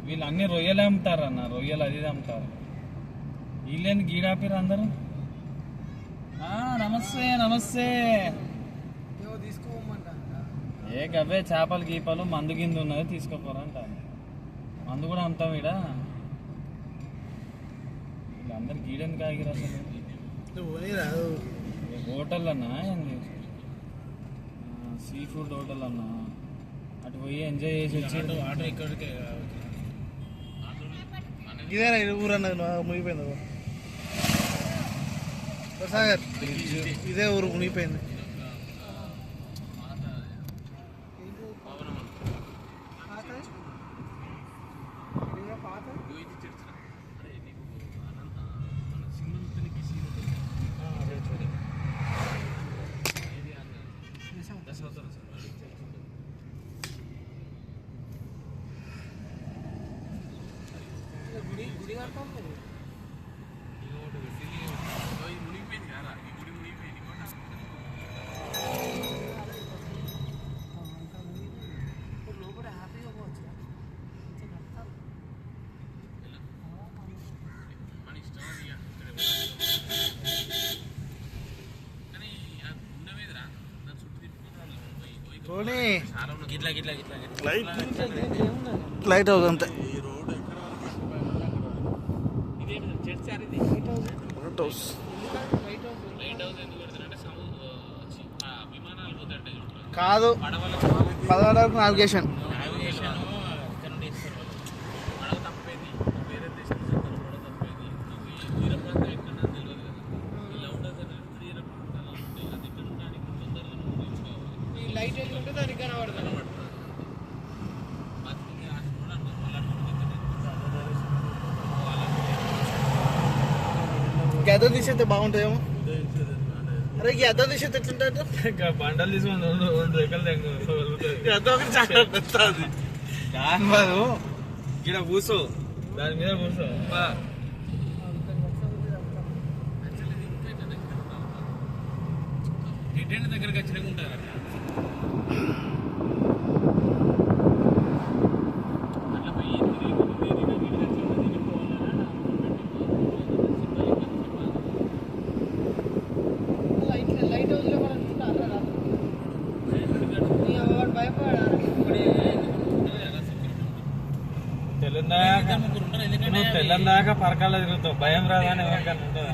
వీళ్ళు అన్ని రొయ్యలే అమ్ముతారు అన్న, రొయ్యలు అది అమ్ముతారు. వీళ్ళేంది గీడాపిరు అందరూ. నమస్తే నమస్తే. ఏ గవే చేపలు గీపలు మందు గిందు ఉన్నది తీసుకోపోరంట. మందు కూడా అమ్ముతాం ఈడ. వీళ్ళందరు గీడని కాగిరు అసలు. హోటల్ అన్నా ఏంది, సీ ఫుడ్ హోటల్ అన్నా. అటు పోయి ఎంజాయ్ చేసి వచ్చి ఆటో ఇక్కడికే ఇదేనా ఊరు అన్నది మునిగిపోయింది సాగర్. ఇదే ఊరు మునిగిపోయింది. లైట్ హౌస్ అంతే. కాదు, 11 వరకు నావిగేషన్. గద్ద తీసేస్తే బాగుంటుందేమో. అరే గద్ద తీసేస్తే ఎట్లుంటుంది? బండలు తీసుకుని ఇక్కడ కూర్చో, దాని మీద కూర్చో. దగ్గరికి వచ్చినాక ఉంటారు. తెల్లందాకా పరకాల తిరుగుతావు, భయం రాదని ఎవరికైనా ఉంటుందా?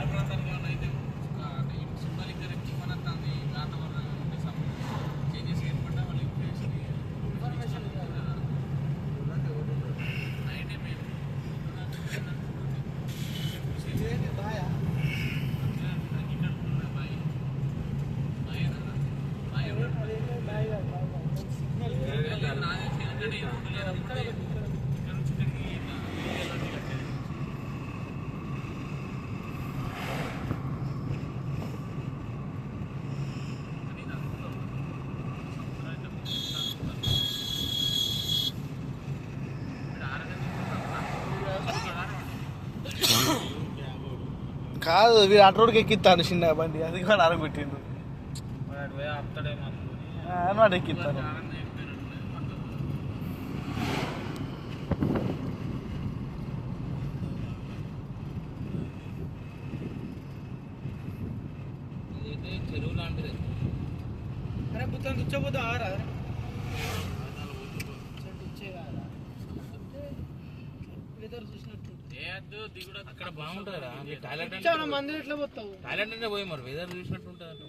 కాదు, వీడు అటు రోడ్కి ఎక్కిస్తాను చిన్న బండి, అది కూడా అరగొట్టిండు. అన్నమాట ఎక్కిస్తాను. చెరువు లాంటిది. అరే పుత్తం కూర్చోపోతా ఆరా అక్కడ బాగుంటుందా? టాయిలెట్ మందిలో ఎట్లా పోతావు? టాయిలెట్ అంటే పోయి మరి వెదర్ చూసినట్టు ఉంటుంది.